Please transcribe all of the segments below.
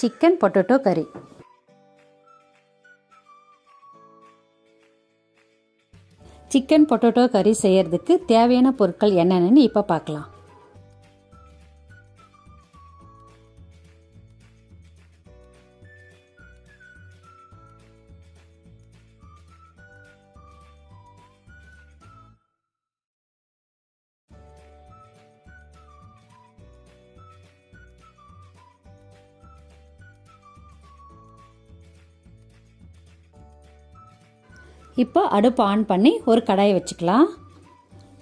Chicken potato கறி. Chicken potato கறி செய்யறதுக்கு தேவையான பொருட்கள் என்னென்னு இப்போ பார்க்கலாம். இப்போ அடுப்பு ஆன் பண்ணி ஒரு கடாயை வச்சுக்கலாம்.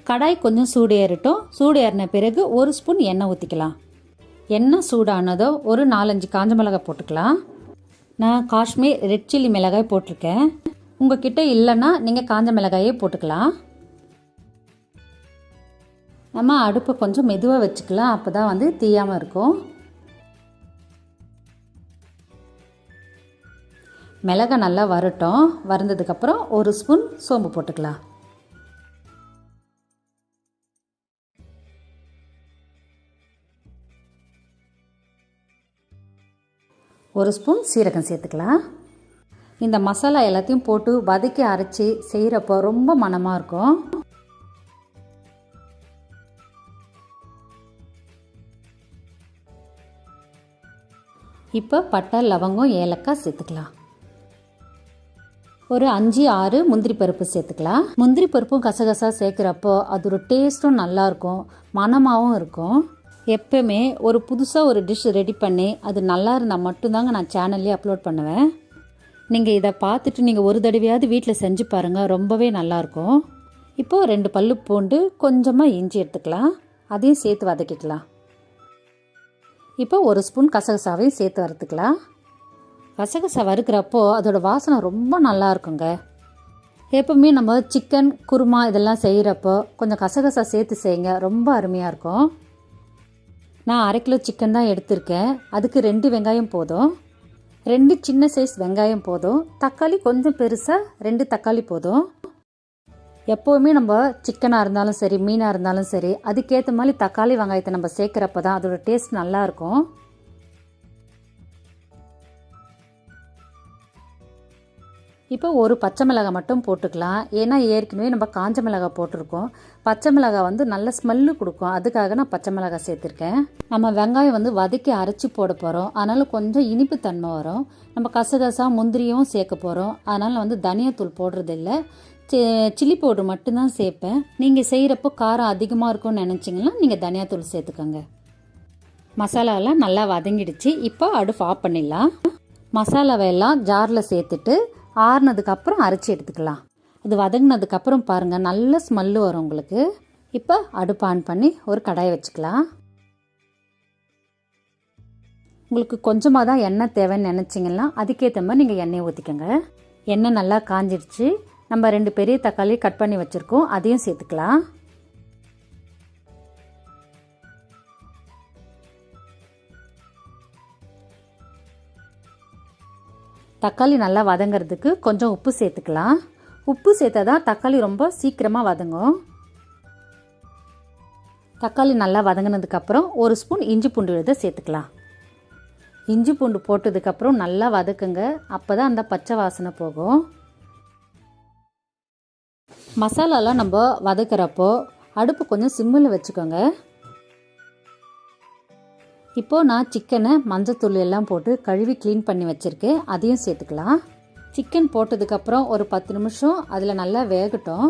கடாய் கொஞ்சம் சூடு ஏறட்டும். சூடு ஏறின பிறகு ஒரு ஸ்பூன் எண்ணெய் ஊற்றிக்கலாம். எண்ணெய் சூடானதோ ஒரு 4-5 காஞ்ச மிளகாய் போட்டுக்கலாம். நான் காஷ்மீர் ரெட் சில்லி மிளகாய் போட்டிருக்கேன். உங்ககிட்ட இல்லைன்னா நீங்கள் காஞ்ச மிளகாயே போட்டுக்கலாம். நம்ம அடுப்பை கொஞ்சம் மெதுவாக வச்சுக்கலாம், அப்போ தான் தீயாமல் இருக்கும். மிளகாய் நல்லா வரட்டும். வறுந்ததுக்கப்புறம் ஒரு ஸ்பூன் சோம்பு போட்டுக்கலாம். ஒரு ஸ்பூன் சீரகம் சேர்த்துக்கலாம். இந்த மசாலா எல்லாத்தையும் போட்டு வதக்கி அரைச்சி செய்கிறப்போ ரொம்ப மணமாக இருக்கும். இப்போ பட்டை, லவங்கம், ஏலக்காய் சேர்த்துக்கலாம். ஒரு 5-6 முந்திரி பருப்பு சேர்த்துக்கலாம். முந்திரி பருப்பும் கசகசா சேர்க்குறப்போ அதோட டேஸ்ட்டும் நல்லாயிருக்கும், மணமாகவும் இருக்கும். எப்பவுமே ஒரு புதுசாக ஒரு டிஷ் ரெடி பண்ணி அது நல்லா இருந்தால் மட்டும்தாங்க நான் சேனல்லே அப்லோட் பண்ணுவேன். நீங்கள் இதை பார்த்துட்டு நீங்கள் ஒரு தடவையாவது வீட்டில் செஞ்சு பாருங்கள், ரொம்பவே நல்லாயிருக்கும். இப்போது 2 பல்லு பூண்டு, கொஞ்சமாக இஞ்சி எடுத்துக்கலாம். அதையும் சேர்த்து வதக்கிக்கலாம். இப்போ ஒரு ஸ்பூன் கசகசாவையும் சேர்த்து வறுத்துக்கலாம். கசகசா வறுக்கிறப்போ அதோட வாசனை ரொம்ப நல்லா இருக்குங்க. எப்பவுமே நம்ம சிக்கன் குருமா இதெல்லாம் செய்கிறப்போ கொஞ்சம் கசகசா சேர்த்து செய்யுங்க, ரொம்ப அருமையாக இருக்கும். நான் 1/2 கிலோ சிக்கன் தான் எடுத்திருக்கேன். அதுக்கு 2 வெங்காயம் போதும். 2 சின்ன சைஸ் வெங்காயம் போதும். தக்காளி கொஞ்சம் பெருசாக 2 தக்காளி போதும். எப்போவுமே நம்ம சிக்கனாக இருந்தாலும் சரி, மீனாக இருந்தாலும் சரி, அதுக்கேற்ற மாதிரி தக்காளி வெங்காயத்தை நம்ம சேர்க்குறப்ப தான் அதோட டேஸ்ட் நல்லாயிருக்கும். இப்போ ஒரு பச்சை மிளகாய் மட்டும் போட்டுக்கலாம். ஏன்னா ஏற்கனவே நம்ம காஞ்ச மிளகாய் போட்டிருக்கோம். பச்சை மிளகாய் நல்ல ஸ்மெல்லு கொடுக்கும், அதுக்காக நான் பச்சை மிளகாய் சேர்த்துருக்கேன். நம்ம வெங்காயம் வதக்கி அரைச்சி போட போகிறோம், அதனால் கொஞ்சம் இனிப்பு தன்மை வரும். நம்ம கசகசா முந்திரியும் சேர்க்க போகிறோம், அதனால் தனியாத்தூள் போடுறதில்ல, சில்லி பவுடர் மட்டும்தான் சேர்ப்பேன். நீங்கள் செய்கிறப்போ காரம் அதிகமாக இருக்கும்னு நினச்சிங்கன்னா நீங்கள் தனியாத்தூள் சேர்த்துக்கோங்க. மசாலாவெல்லாம் நல்லா வதங்கிடுச்சு. இப்போ அடுப்பு ஆஃப் பண்ணிடலாம். மசாலாவை எல்லாம் ஜாரில் சேர்த்துட்டு ஆறுனதுக்கப்புறம் அரைச்சி எடுத்துக்கலாம். இது வதங்கினதுக்கப்புறம் பாருங்கள், நல்ல ஸ்மெல்லு வரும் உங்களுக்கு. இப்போ அடுப்பு ஆன் பண்ணி ஒரு கடாயை வச்சுக்கலாம். உங்களுக்கு கொஞ்சமாக தான் எண்ணெய் தேவைன்னு நினச்சிங்கன்னா அதுக்கேற்ற மாதிரி நீங்கள் எண்ணெயை ஊற்றிக்கோங்க. எண்ணெய் நல்லா காஞ்சிடுச்சு. நம்ம 2 பெரிய தக்காளி கட் பண்ணி வச்சுருக்கோம், அதையும் சேர்த்துக்கலாம். தக்காளி நல்லா வதங்கிறதுக்கு கொஞ்சம் உப்பு சேர்த்துக்கலாம். உப்பு சேர்த்தா தான் தக்காளி ரொம்ப சீக்கிரமாக வதங்கும். தக்காளி நல்லா வதங்கினதுக்கப்புறம் ஒரு ஸ்பூன் இஞ்சி பூண்டு விழுதை சேர்த்துக்கலாம். இஞ்சி பூண்டு போட்டதுக்கப்புறம் நல்லா வதக்குங்க, அப்போ தான் அந்த பச்சை வாசனை போகும். மசாலாலாம் நம்ம வதக்கிறப்போ அடுப்பு கொஞ்சம் சிம்மில் வச்சுக்கோங்க. இப்போது நான் சிக்கனை மஞ்சத்தூள் எல்லாம் போட்டு கழுவி க்ளீன் பண்ணி வச்சுருக்கேன், அதையும் சேர்த்துக்கலாம். சிக்கன் போட்டதுக்கப்புறம் ஒரு 10 நிமிஷம் அதில் நல்லா வேகட்டும்.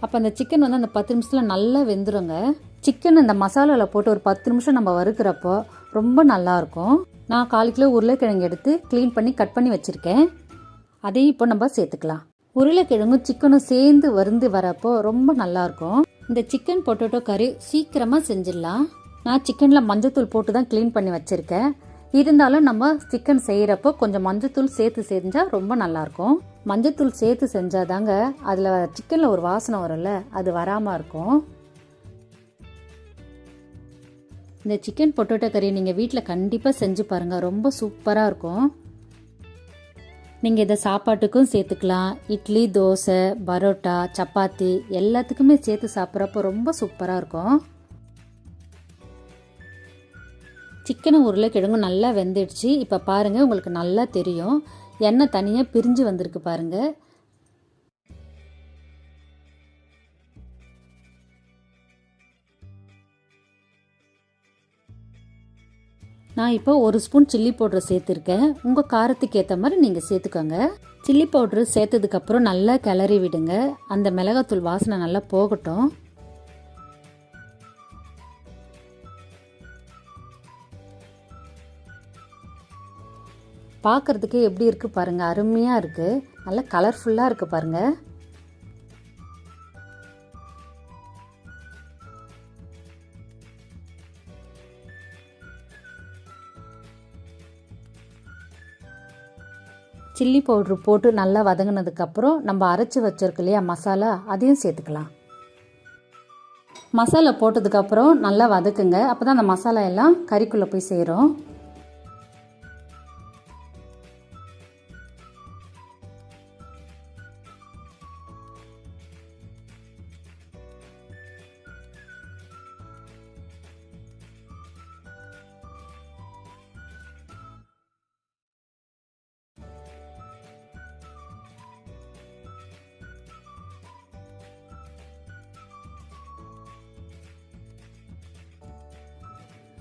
அப்போ அந்த சிக்கன் அந்த 10 நிமிஷத்தில் நல்லா வெந்துடுங்க. சிக்கன் இந்த மசாலாவில் போட்டு ஒரு 10 நிமிஷம் நம்ம வறுக்கிறப்போ ரொம்ப நல்லாயிருக்கும். நான் 1/4 கிலோ உருளைக்கிழங்கு எடுத்து க்ளீன் பண்ணி கட் பண்ணி வச்சுருக்கேன், அதையும் இப்போ நம்ம சேர்த்துக்கலாம். உருளைக்கிழங்கும் சிக்கனும் சேர்ந்து வறுந்து வரப்போ ரொம்ப நல்லாயிருக்கும். இந்த சிக்கன் பொட்டேட்டோ கறி சீக்கிரமாக செஞ்சிடலாம். நான் சிக்கனில் மஞ்சத்தூள் போட்டு தான் க்ளீன் பண்ணி வச்சுருக்கேன். இருந்தாலும் நம்ம சிக்கன் செய்கிறப்போ கொஞ்சம் மஞ்சத்தூள் சேர்த்து செஞ்சால் ரொம்ப நல்லாயிருக்கும். மஞ்சத்தூள் சேர்த்து செஞ்சால் தாங்க அதில் சிக்கனில் ஒரு வாசனை வரும்ல, அது வராமல் இருக்கும். இந்த சிக்கன் பொட்டேட்டோ கறி நீங்கள் வீட்டில் கண்டிப்பாக செஞ்சு பாருங்கள், ரொம்ப சூப்பராக இருக்கும். நீங்கள் இதை சாப்பாட்டுக்கும் சேர்த்துக்கலாம். இட்லி, தோசை, பரோட்டா, சப்பாத்தி எல்லாத்துக்குமே சேர்த்து சாப்பிட்றப்போ ரொம்ப சூப்பராக இருக்கும். சிக்கனும் உருளைக்கிழங்கும் நல்லா வெந்துடுச்சு. இப்போ பாருங்கள், உங்களுக்கு நல்லா தெரியும், எண்ணெய் தனியாக பிரிஞ்சு வந்திருக்கு பாருங்கள். நான் இப்போ 1 ஸ்பூன் சில்லி பவுடர் சேர்த்துருக்கேன். உங்கள் காரத்துக்கு ஏற்ற மாதிரி நீங்கள் சேர்த்துக்கோங்க. சில்லி பவுட்ரு சேர்த்ததுக்கப்புறம் நல்லா கிளறி விடுங்க. அந்த மிளகாத்தூள் வாசனை நல்லா போகட்டும். பார்க்குறதுக்கு எப்படி இருக்குது பாருங்கள், அருமையாக இருக்குது, நல்லா கலர்ஃபுல்லாக இருக்குது பாருங்கள். சில்லி பவுட்ரு போட்டு நல்லா வதங்கினதுக்கப்புறம் நம்ம அரைச்சி வச்சிருக்க இல்லையா மசாலா, அதையும் சேர்த்துக்கலாம். மசாலா போட்டதுக்கப்புறம் நல்லா வதக்குங்க. அப்போ தான் அந்த மசாலா எல்லாம் கறிக்குள்ளே போய் சேரும்.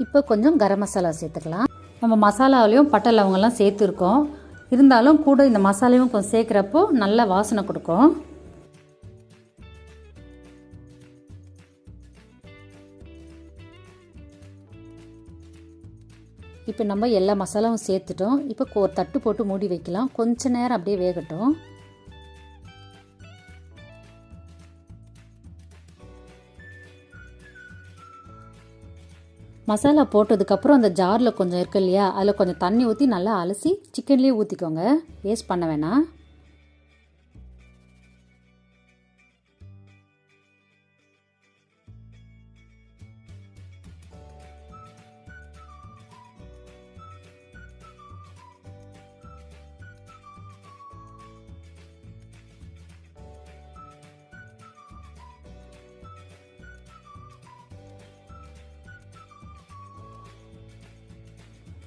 இப்போ கொஞ்சம் கரம் மசாலா சேர்த்துக்கலாம். நம்ம மசாலாவிலையும் பட்டை லவங்கெல்லாம் சேர்த்துருக்கோம். இருந்தாலும் கூட இந்த மசாலாவும் கொஞ்சம் சேர்க்குறப்போ நல்ல வாசனை கொடுக்கும். இப்போ நம்ம எல்லா மசாலாவும் சேர்த்துட்டோம். இப்போ ஒரு தட்டு போட்டு மூடி வைக்கலாம். கொஞ்ச நேரம் அப்படியே வேகட்டும். மசாலா போட்டதுக்கப்புறம் அந்த ஜாரில் கொஞ்சம் இருக்கு இல்லையா, அதில் கொஞ்சம் தண்ணி ஊற்றி நல்லா அலசி சிக்கன்லேயே ஊற்றிக்கோங்க. வேஸ்ட் பண்ண வேணாம்.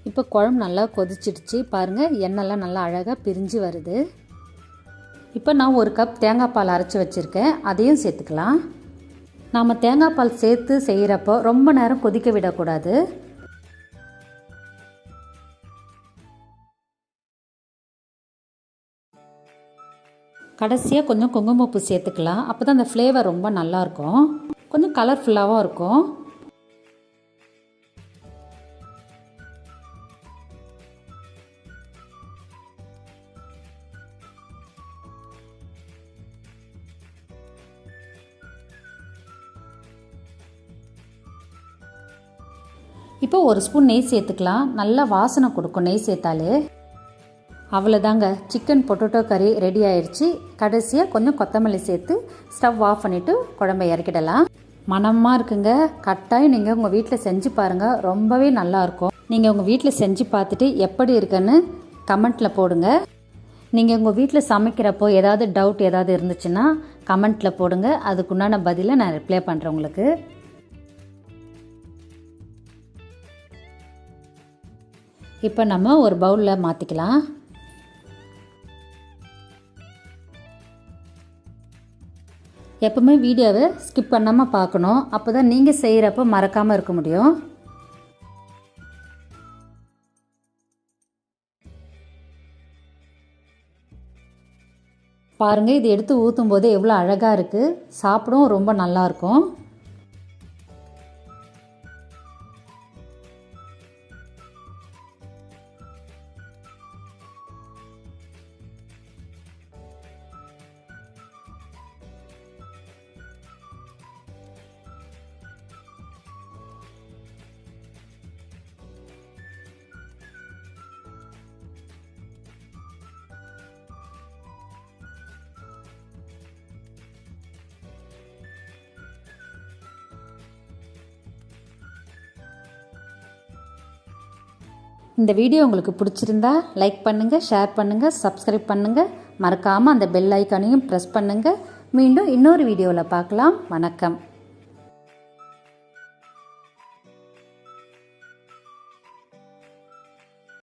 இப்போ குழம்பு நல்லா கொதிச்சிடுச்சு பாருங்கள், எண்ணெய்லாம் நல்லா அழகாக பிரிஞ்சு வருது. இப்போ நான் 1 கப் தேங்காய் பால் அரைச்சி வச்சுருக்கேன், அதையும் சேர்த்துக்கலாம். நாம் தேங்காய் பால் சேர்த்து செய்கிறப்போ ரொம்ப நேரம் கொதிக்க விடக்கூடாது. கடைசியாக கொஞ்சம் குங்குமப்பூ சேர்த்துக்கலாம். அப்போ தான் அந்த ஃப்ளேவர் ரொம்ப நல்லாயிருக்கும், கொஞ்சம் கலர்ஃபுல்லாகவும் இருக்கும். இப்போ 1 ஸ்பூன் நெய் சேர்த்துக்கலாம். நல்லா வாசனை கொடுக்கும் நெய் சேர்த்தாலே. அவ்வளோதாங்க, சிக்கன் பொட்டேட்டோ கறி ரெடி ஆயிடுச்சு. கடைசியாக கொஞ்சம் கொத்தமல்லி சேர்த்து ஸ்டவ் ஆஃப் பண்ணிவிட்டு குழம்பை இறக்கிடலாம். மணமாக இருக்குங்க. கட்டாயம் நீங்கள் உங்கள் வீட்டில் செஞ்சு பாருங்கள், ரொம்பவே நல்லாயிருக்கும். நீங்கள் உங்கள் வீட்டில் செஞ்சு பார்த்துட்டு எப்படி இருக்குன்னு கமெண்ட்டில் போடுங்க. நீங்கள் உங்கள் வீட்டில் சமைக்கிறப்போ ஏதாவது டவுட் ஏதாவது இருந்துச்சுன்னா கமெண்ட்டில் போடுங்க. அதுக்குண்டான பதிலை நான் ரிப்ளை பண்ணுறேன் உங்களுக்கு. இப்போ நம்ம ஒரு பவுலில் மாற்றிக்கலாம். எப்பவுமே வீடியோவை ஸ்கிப் பண்ணாமல் பார்க்கணும். அப்போ தான் நீங்கள் செய்கிறப்ப மறக்காமல் இருக்க முடியும். பாருங்கள், இது எடுத்து ஊற்றும் போது எவ்வளோ அழகாக இருக்குது. சாப்பிடவும் ரொம்ப நல்லாயிருக்கும். இந்த வீடியோ உங்களுக்கு பிடிச்சிருந்தா லைக் பண்ணுங்கள், ஷேர் பண்ணுங்கள், சப்ஸ்கிரைப் பண்ணுங்கள். மறக்காமல் அந்த பெல் ஐக்கானையும் ப்ரெஸ் பண்ணுங்கள். மீண்டும் இன்னொரு வீடியோவில் பார்க்கலாம். வணக்கம்.